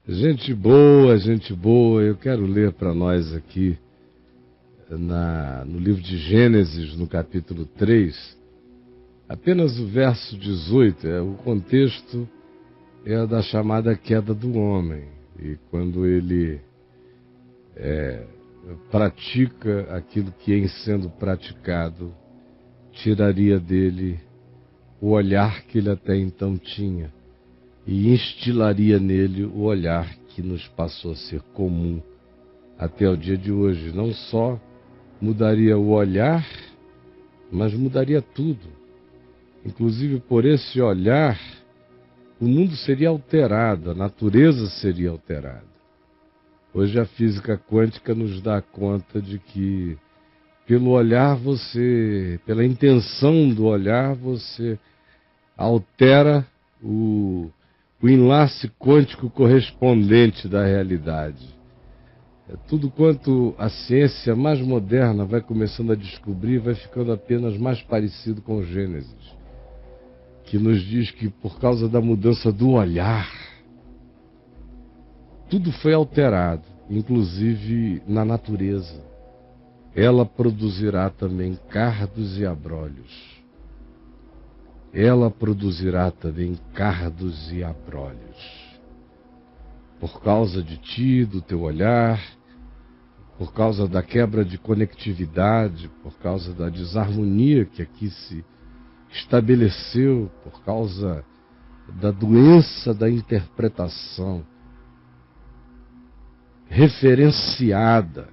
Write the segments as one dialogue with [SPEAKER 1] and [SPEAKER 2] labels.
[SPEAKER 1] Gente boa, gente boa. Eu quero ler para nós aqui no livro de Gênesis, no capítulo 3, apenas o verso 18. O contexto é da chamada queda do homem. E quando ele pratica aquilo que em sendo praticado, tiraria dele o olhar que ele até então tinha e instilaria nele o olhar que nos passou a ser comum até o dia de hoje. Não só mudaria o olhar, mas mudaria tudo. Inclusive por esse olhar, o mundo seria alterado, a natureza seria alterada. Hoje a física quântica nos dá conta de que pelo olhar pela intenção do olhar, você altera o enlace quântico correspondente da realidade. Tudo quanto a ciência mais moderna vai começando a descobrir, vai ficando apenas mais parecido com o Gênesis, que nos diz que por causa da mudança do olhar, tudo foi alterado, inclusive na natureza. Ela produzirá também cardos e abrolhos. Ela produzirá também cardos e abrolhos. Por causa de ti, do teu olhar, por causa da quebra de conectividade, por causa da desarmonia que aqui se estabeleceu, por causa da doença da interpretação referenciada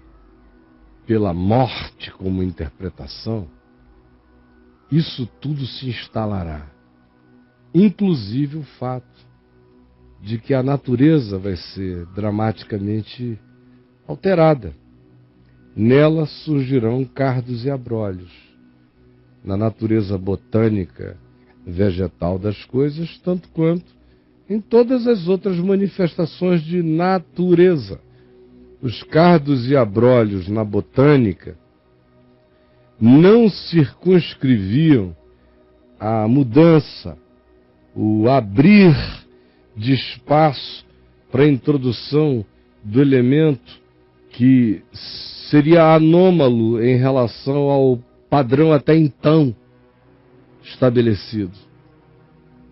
[SPEAKER 1] pela morte como interpretação, isso tudo se instalará. Inclusive o fato de que a natureza vai ser dramaticamente alterada. Nela surgirão cardos e abrolhos. Na natureza botânica, vegetal das coisas, tanto quanto em todas as outras manifestações de natureza. Os cardos e abrolhos na botânica não circunscreviam a mudança, o abrir de espaço para a introdução do elemento que seria anômalo em relação ao padrão até então estabelecido.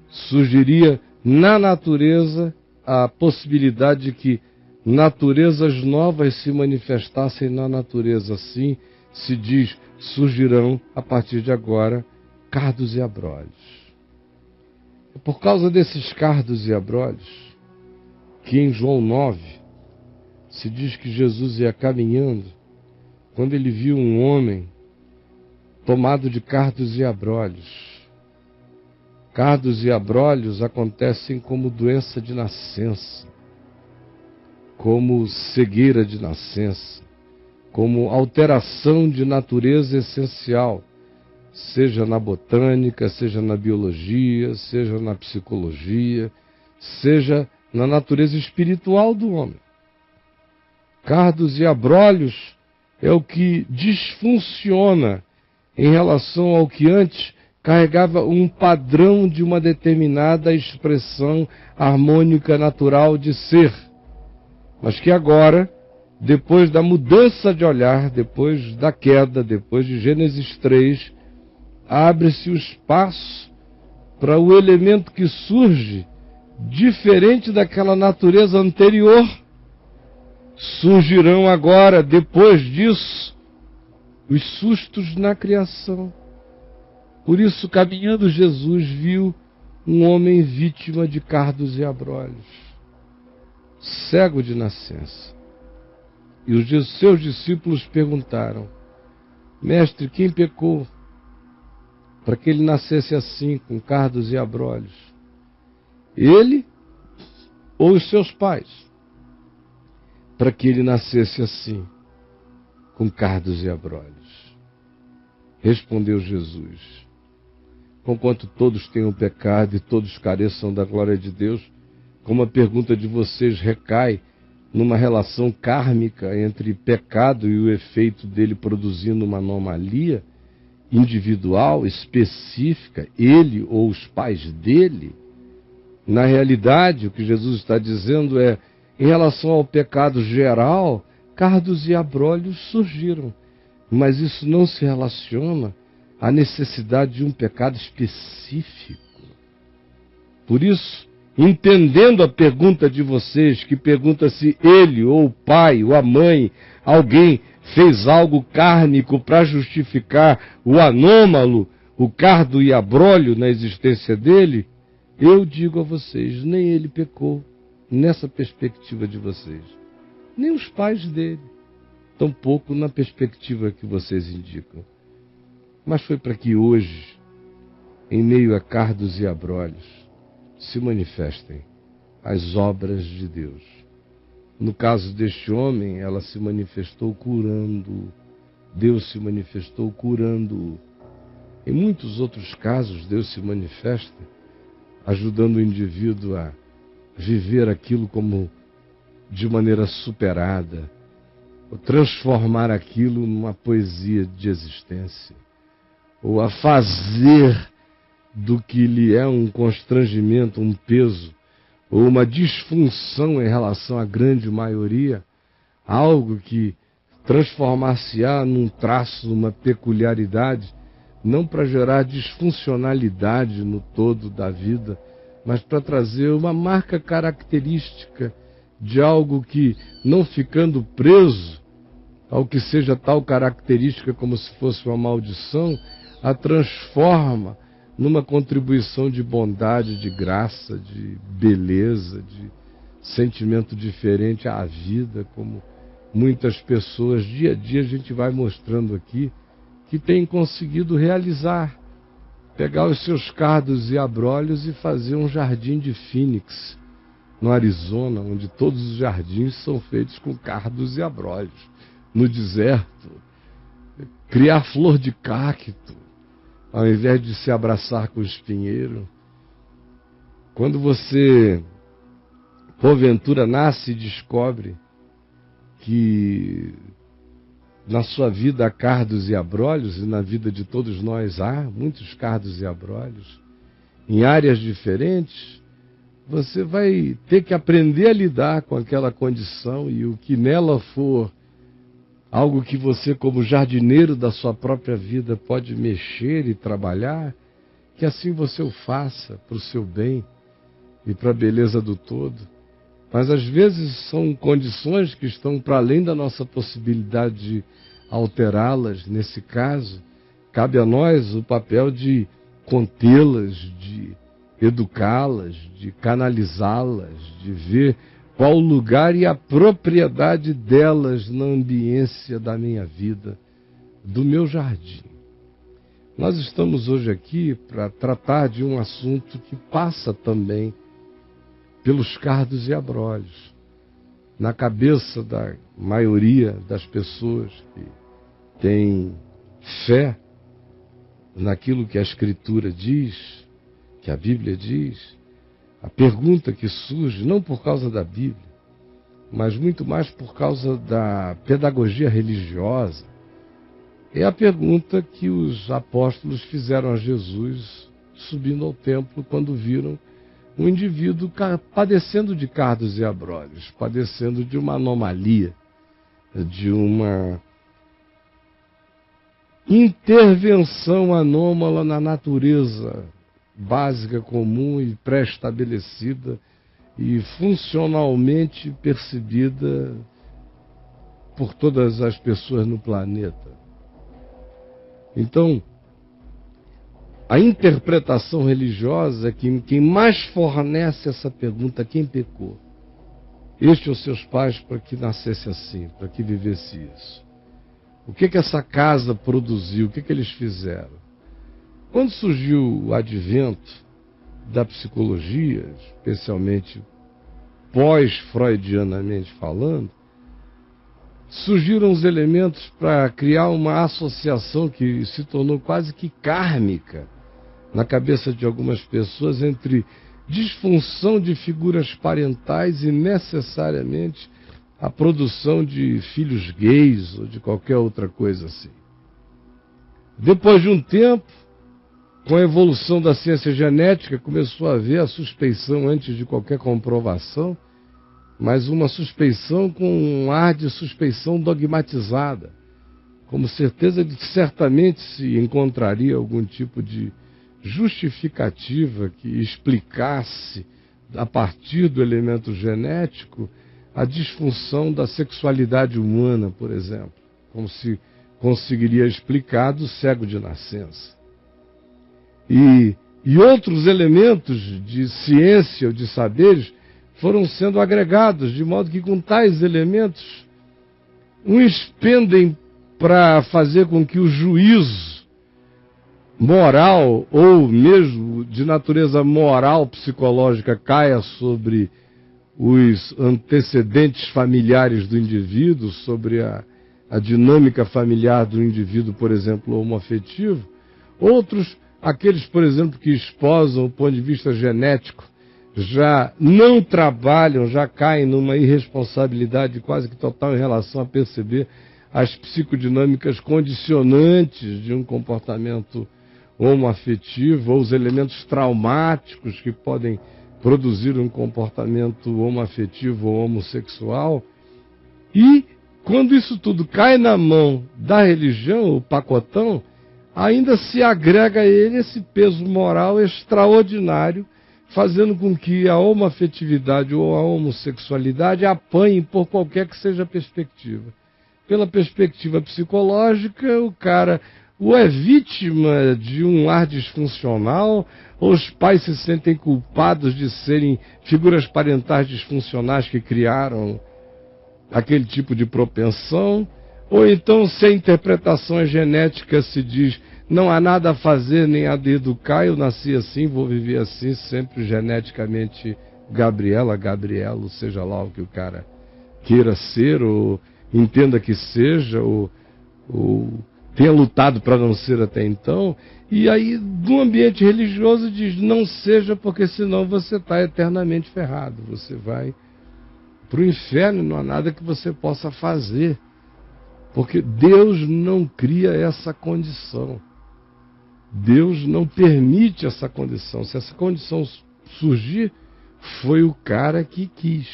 [SPEAKER 1] Surgiria na natureza a possibilidade de que naturezas novas se manifestassem na natureza. Assim se diz, surgirão a partir de agora cardos e abrolhos. É por causa desses cardos e abrolhos que em João 9 se diz que Jesus ia caminhando quando ele viu um homem tomado de cardos e abrolhos. Cardos e abrolhos acontecem como doença de nascença, como cegueira de nascença, como alteração de natureza essencial, seja na botânica, seja na biologia, seja na psicologia, seja na natureza espiritual do homem. Cardos e abrolhos é o que disfunciona em relação ao que antes carregava um padrão de uma determinada expressão harmônica natural de ser, mas que agora, depois da mudança de olhar, depois da queda, depois de Gênesis 3, abre-se o espaço para o elemento que surge diferente daquela natureza anterior. Surgirão agora, depois disso, os sustos na criação. Por isso, caminhando, Jesus viu um homem vítima de cardos e abrolhos, cego de nascença. E os seus discípulos perguntaram: Mestre, quem pecou para que ele nascesse assim, com cardos e abrolhos? Ele ou os seus pais? Para que ele nascesse assim, com cardos e abrolhos? Respondeu Jesus: Conquanto todos tenham pecado e todos careçam da glória de Deus, como a pergunta de vocês recai numa relação kármica entre pecado e o efeito dele produzindo uma anomalia individual, específica, ele ou os pais dele, na realidade o que Jesus está dizendo é: Em relação ao pecado geral, cardos e abrolhos surgiram, mas isso não se relaciona à necessidade de um pecado específico. Por isso, entendendo a pergunta de vocês, que pergunta se ele, ou o pai, ou a mãe, alguém fez algo kármico para justificar o anômalo, o cardo e abrolho na existência dele, eu digo a vocês, nem ele pecou, nessa perspectiva de vocês, nem os pais dele, tampouco na perspectiva que vocês indicam. Mas foi para que hoje, em meio a cardos e abrolhos, se manifestem as obras de Deus. No caso deste homem, ela se manifestou curando. Deus se manifestou curando. Em muitos outros casos, Deus se manifesta ajudando o indivíduo a viver aquilo como de maneira superada, ou transformar aquilo numa poesia de existência, ou a fazer do que lhe é um constrangimento, um peso, ou uma disfunção em relação à grande maioria, algo que transformar-se-á num traço, numa peculiaridade, não para gerar disfuncionalidade no todo da vida, mas para trazer uma marca característica de algo que, não ficando preso ao que seja tal característica como se fosse uma maldição, a transforma numa contribuição de bondade, de graça, de beleza, de sentimento diferente à vida, como muitas pessoas, dia a dia, a gente vai mostrando aqui, que têm conseguido realizar, pegar os seus cardos e abrolhos e fazer um jardim de Phoenix, no Arizona, onde todos os jardins são feitos com cardos e abrolhos. No deserto, criar flor de cacto, ao invés de se abraçar com o espinheiro. Quando você, porventura, nasce e descobre que na sua vida há cardos e abrolhos, e na vida de todos nós há muitos cardos e abrolhos, em áreas diferentes, você vai ter que aprender a lidar com aquela condição, e o que nela for algo que você, como jardineiro da sua própria vida, pode mexer e trabalhar, que assim você o faça para o seu bem e para a beleza do todo. Mas às vezes são condições que estão para além da nossa possibilidade de alterá-las. Nesse caso, cabe a nós o papel de contê-las, de educá-las, de canalizá-las, de ver qual o lugar e a propriedade delas na ambiência da minha vida, do meu jardim. Nós estamos hoje aqui para tratar de um assunto que passa também pelos cardos e abrolhos. Na cabeça da maioria das pessoas que têm fé naquilo que a Escritura diz, que a Bíblia diz, a pergunta que surge, não por causa da Bíblia, mas muito mais por causa da pedagogia religiosa, é a pergunta que os apóstolos fizeram a Jesus subindo ao templo quando viram um indivíduo padecendo de cardos e abrolhos, padecendo de uma anomalia, de uma intervenção anômala na natureza básica, comum e pré-estabelecida e funcionalmente percebida por todas as pessoas no planeta. Então, a interpretação religiosa é que quem mais fornece essa pergunta, quem pecou? Este ou seus pais para que nascesse assim, para que vivesse isso? O que essa casa produziu? O que eles fizeram? Quando surgiu o advento da psicologia, especialmente pós-freudianamente falando, surgiram os elementos para criar uma associação que se tornou quase que kármica na cabeça de algumas pessoas entre disfunção de figuras parentais e necessariamente a produção de filhos gays ou de qualquer outra coisa assim. Depois de um tempo, com a evolução da ciência genética, começou a haver a suspeição antes de qualquer comprovação mas uma suspeição com um ar de suspeição dogmatizada, como certeza de que certamente se encontraria algum tipo de justificativa que explicasse, a partir do elemento genético, a disfunção da sexualidade humana, por exemplo, como se conseguiria explicar do cego de nascença. E outros elementos de ciência ou de saberes foram sendo agregados, de modo que com tais elementos, uns pendem para fazer com que o juízo moral, ou mesmo de natureza moral psicológica, caia sobre os antecedentes familiares do indivíduo, sobre a dinâmica familiar do indivíduo, por exemplo, homoafetivo. Outros, aqueles, por exemplo, que esposam o ponto de vista genético, já não trabalham, já caem numa irresponsabilidade quase que total em relação a perceber as psicodinâmicas condicionantes de um comportamento homoafetivo, ou os elementos traumáticos que podem produzir um comportamento homoafetivo ou homossexual. E quando isso tudo cai na mão da religião, o pacotão, ainda se agrega a ele esse peso moral extraordinário, fazendo com que a homoafetividade ou a homossexualidade apanhe por qualquer que seja a perspectiva. Pela perspectiva psicológica, o cara ou é vítima de um lar disfuncional, ou os pais se sentem culpados de serem figuras parentais disfuncionais que criaram aquele tipo de propensão, ou então, se a interpretação é genética, se diz não há nada a fazer nem a de educar, eu nasci assim, vou viver assim, sempre geneticamente Gabriela, Gabrielo, seja lá o que o cara queira ser, ou entenda que seja, ou tenha lutado para não ser até então. E aí, no ambiente religioso, diz não seja, porque senão você está eternamente ferrado, você vai para o inferno, não há nada que você possa fazer, porque Deus não cria essa condição. Deus não permite essa condição. Se essa condição surgir, foi o cara que quis,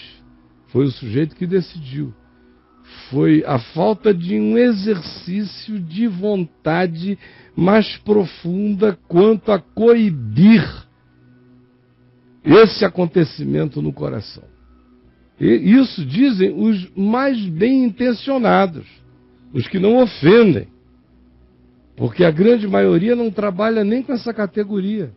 [SPEAKER 1] foi o sujeito que decidiu. Foi a falta de um exercício de vontade mais profunda quanto a coibir esse acontecimento no coração. E isso dizem os mais bem intencionados, os que não ofendem, porque a grande maioria não trabalha nem com essa categoria.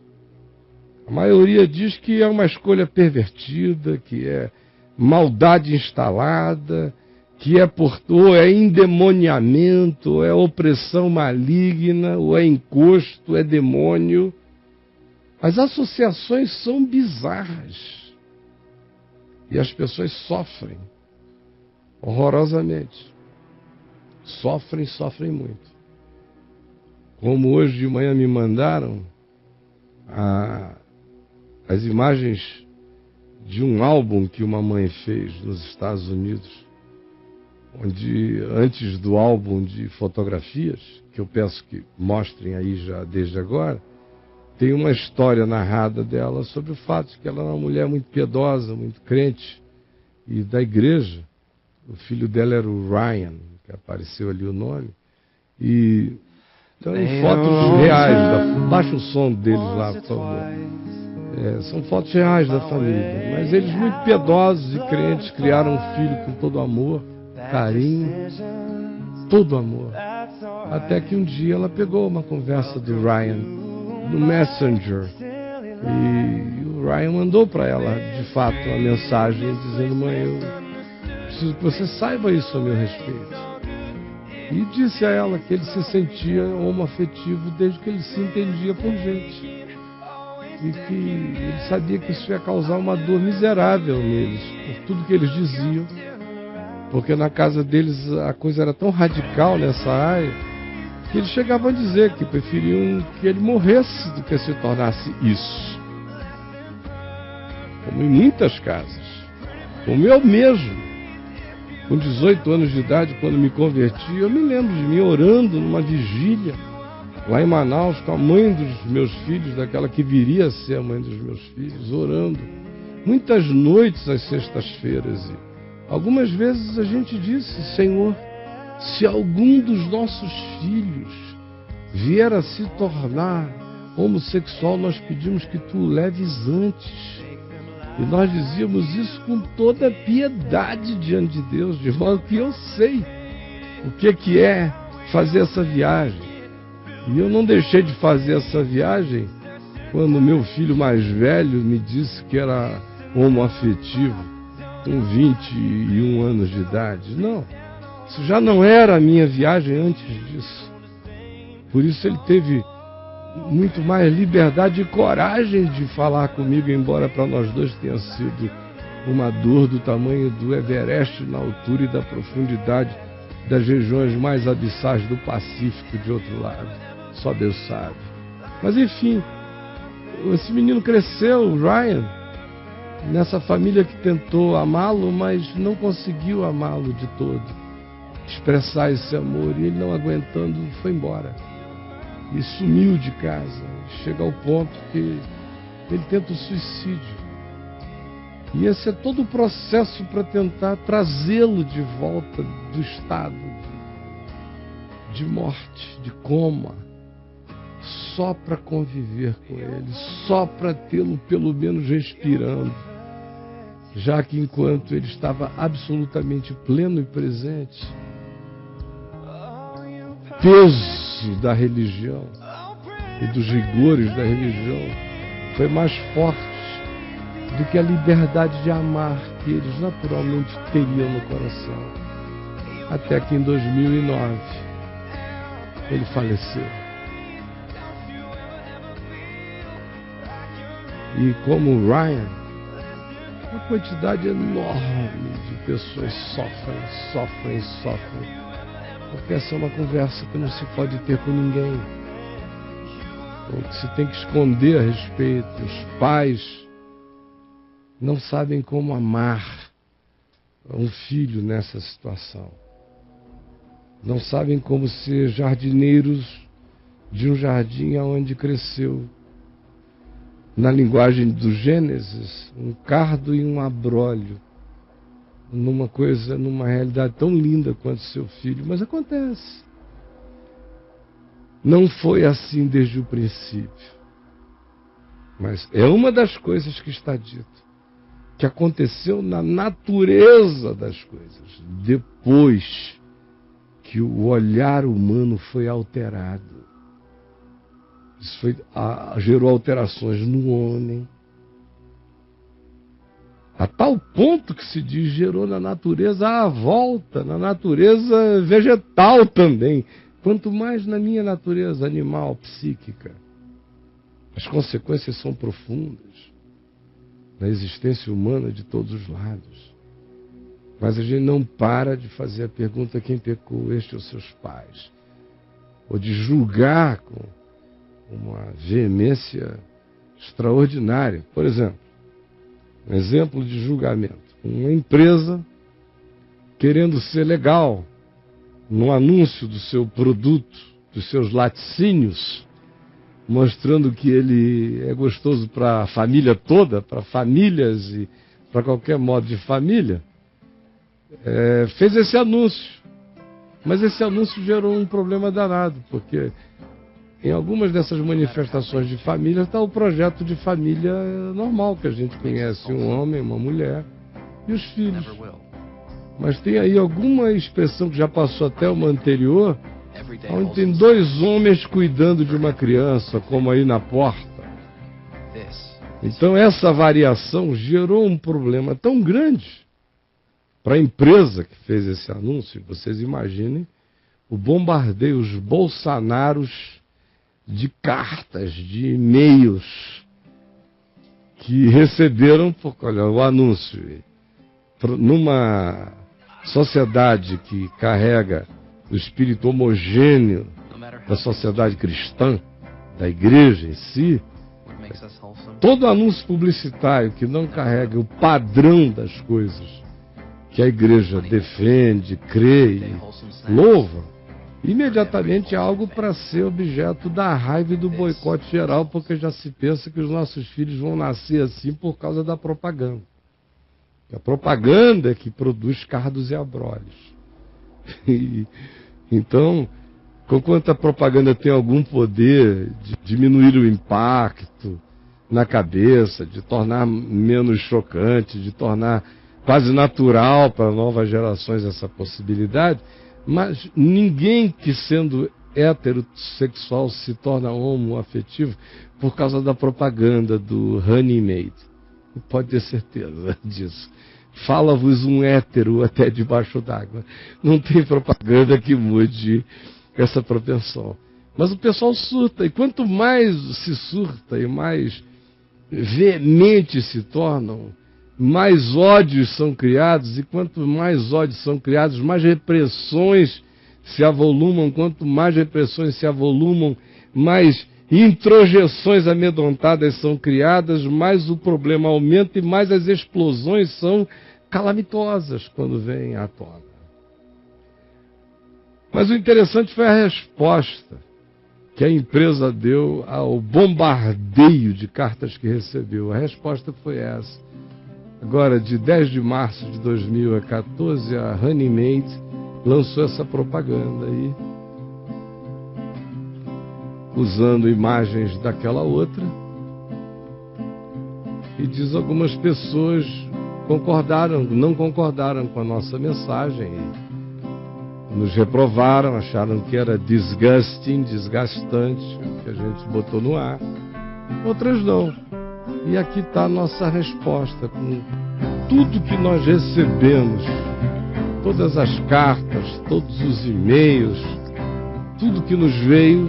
[SPEAKER 1] A maioria diz que é uma escolha pervertida, que é maldade instalada, que é ou é endemoniamento, ou é opressão maligna, ou é encosto, é demônio. As associações são bizarras. E as pessoas sofrem horrorosamente. Sofrem muito. Como hoje de manhã me mandaram as imagens de um álbum que uma mãe fez nos Estados Unidos, onde antes do álbum de fotografias, que eu peço que mostrem aí já desde agora, tem uma história narrada dela sobre o fato de que ela era uma mulher muito piedosa, muito crente, e da igreja. O filho dela era o Ryan, que apareceu ali o nome, e então fotos reais, baixa o som deles lá, por favor. São fotos reais da família, mas eles muito piedosos e crentes, criaram um filho com todo amor, carinho, todo amor. Até que um dia ela pegou uma conversa do Ryan no Messenger, e o Ryan mandou para ela, de fato, uma mensagem dizendo: mãe, eu preciso que você saiba isso a meu respeito. E disse a ela que ele se sentia homoafetivo desde que ele se entendia por gente, e que ele sabia que isso ia causar uma dor miserável neles, por tudo que eles diziam, porque na casa deles a coisa era tão radical nessa área, que eles chegavam a dizer que preferiam que ele morresse do que se tornasse isso. Como em muitas casas, como eu mesmo. Com 18 anos de idade, quando me converti, eu me lembro de mim orando numa vigília, lá em Manaus, com a mãe dos meus filhos, daquela que viria a ser a mãe dos meus filhos, orando. muitas noites às sextas-feiras. E algumas vezes a gente disse: Senhor, se algum dos nossos filhos vier a se tornar homossexual, nós pedimos que tu o leves antes. E nós dizíamos isso com toda piedade diante de Deus, de modo que eu sei o que é fazer essa viagem. E eu não deixei de fazer essa viagem quando meu filho mais velho me disse que era homoafetivo, com 21 anos de idade. Não, isso já não era a minha viagem antes disso. Por isso ele teve muito mais liberdade e coragem de falar comigo, embora para nós dois tenha sido uma dor do tamanho do Everest na altura e da profundidade das regiões mais abissais do Pacífico de outro lado. Só Deus sabe. Mas enfim, esse menino cresceu, o Ryan, nessa família que tentou amá-lo, mas não conseguiu amá-lo de todo, expressar esse amor, e ele, não aguentando, foi embora e sumiu de casa. Chega ao ponto que ele tenta o suicídio. E esse é todo o processo para tentar trazê-lo de volta do estado de morte, de coma, só para conviver com ele, só para tê-lo pelo menos respirando, já que enquanto ele estava absolutamente pleno e presente, peso da religião e dos rigores da religião foi mais forte do que a liberdade de amar que eles naturalmente teriam no coração. Até que em 2009 ele faleceu. E como o Ryan, uma quantidade enorme de pessoas sofrem, porque essa é uma conversa que não se pode ter com ninguém, ou que se tem que esconder a respeito. Os pais não sabem como amar um filho nessa situação, não sabem como ser jardineiros de um jardim onde cresceu, na linguagem do Gênesis, um cardo e um abrolho, numa realidade tão linda quanto seu filho. Mas acontece. Não foi assim desde o princípio. Mas é uma das coisas que está dito, que aconteceu na natureza das coisas, depois que o olhar humano foi alterado. Isso gerou alterações no homem, a tal ponto que se diz gerou na natureza à volta, na natureza vegetal também, quanto mais na minha natureza animal, psíquica. As consequências são profundas na existência humana de todos os lados. Mas a gente não para de fazer a pergunta: quem pecou, este ou seus pais? Ou de julgar com uma veemência extraordinária. Por exemplo, um exemplo de julgamento: uma empresa querendo ser legal no anúncio do seu produto, dos seus laticínios, mostrando que ele é gostoso para a família toda, para famílias e para qualquer modo de família, fez esse anúncio. Mas esse anúncio gerou um problema danado, porque em algumas dessas manifestações de família está o projeto de família normal, que a gente conhece: um homem, uma mulher e os filhos. Mas tem aí alguma expressão que já passou até uma anterior, onde tem dois homens cuidando de uma criança, como aí na porta. Então essa variação gerou um problema tão grande para a empresa que fez esse anúncio. Vocês imaginem o bombardeio, os bolsonaros de cartas, de e-mails que receberam, porque, olha, o anúncio, numa sociedade que carrega o espírito homogêneo da sociedade cristã, da igreja em si, todo anúncio publicitário que não carrega o padrão das coisas que a igreja defende, crê e louva, imediatamente é algo para ser objeto da raiva e do boicote geral, porque já se pensa que os nossos filhos vão nascer assim por causa da propaganda. A propaganda é que produz cardos e abrolhos. Então, conquanto a propaganda tem algum poder de diminuir o impacto na cabeça, de tornar menos chocante, de tornar quase natural para novas gerações essa possibilidade, mas ninguém que sendo heterossexual se torna homoafetivo por causa da propaganda do Honey Maid. Pode ter certeza disso. Fala-vos um hétero até debaixo d'água. Não tem propaganda que mude essa propensão. Mas o pessoal surta, e quanto mais se surta e mais veementes se tornam, mais ódios são criados, e quanto mais ódios são criados, mais repressões se avolumam, quanto mais repressões se avolumam, mais introjeções amedrontadas são criadas, mais o problema aumenta e mais as explosões são calamitosas quando vêm à tona. Mas o interessante foi a resposta que a empresa deu ao bombardeio de cartas que recebeu. A resposta foi essa. Agora, de 10 de março de 2014, a Honey Maid lançou essa propaganda aí, usando imagens daquela outra, e diz algumas pessoas não concordaram com a nossa mensagem, nos reprovaram, acharam que era disgusting, desgastante, o que a gente botou no ar. Outras não. E aqui está a nossa resposta, com tudo que nós recebemos, todas as cartas, todos os e-mails, tudo que nos veio,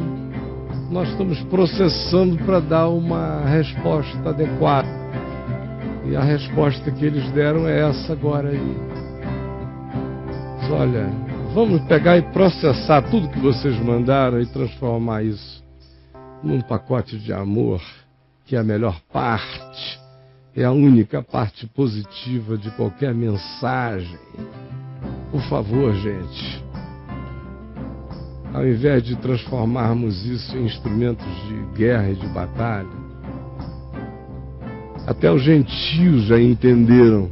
[SPEAKER 1] nós estamos processando para dar uma resposta adequada. E a resposta que eles deram é essa agora aí. Mas olha, vamos pegar e processar tudo que vocês mandaram e transformar isso num pacote de amor, que é a melhor parte, é a única parte positiva de qualquer mensagem. Por favor, gente, ao invés de transformarmos isso em instrumentos de guerra e de batalha, até os gentios já entenderam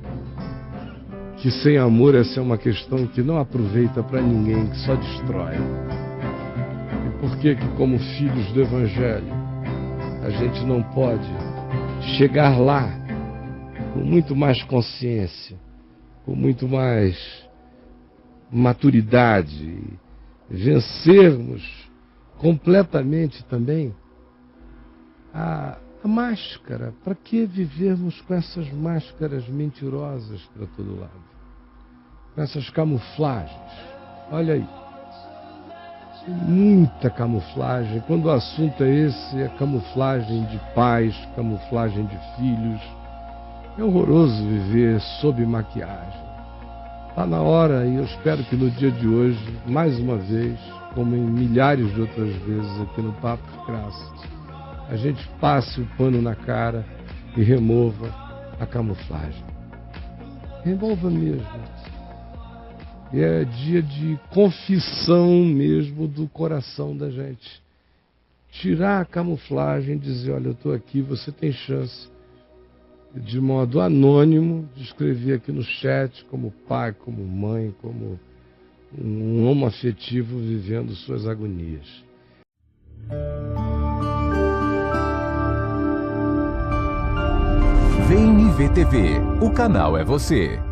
[SPEAKER 1] que sem amor essa é uma questão que não aproveita para ninguém, que só destrói. E por que como filhos do Evangelho, a gente não pode chegar lá com muito mais consciência, com muito mais maturidade, vencermos completamente também a máscara? Para que vivermos com essas máscaras mentirosas para todo lado? Com essas camuflagens? Olha aí. Tem muita camuflagem. Quando o assunto é esse, é camuflagem de pais, camuflagem de filhos. É horroroso viver sob maquiagem. Está na hora, e eu espero que no dia de hoje, mais uma vez, como em milhares de outras vezes aqui no Papo de Graça, a gente passe o pano na cara e remova a camuflagem. Remova mesmo. E é dia de confissão mesmo do coração da gente. Tirar a camuflagem e dizer, olha, eu estou aqui, você tem chance, de modo anônimo, de escrever aqui no chat, como pai, como mãe, como um homo afetivo vivendo suas agonias.
[SPEAKER 2] VNV TV, o canal é você.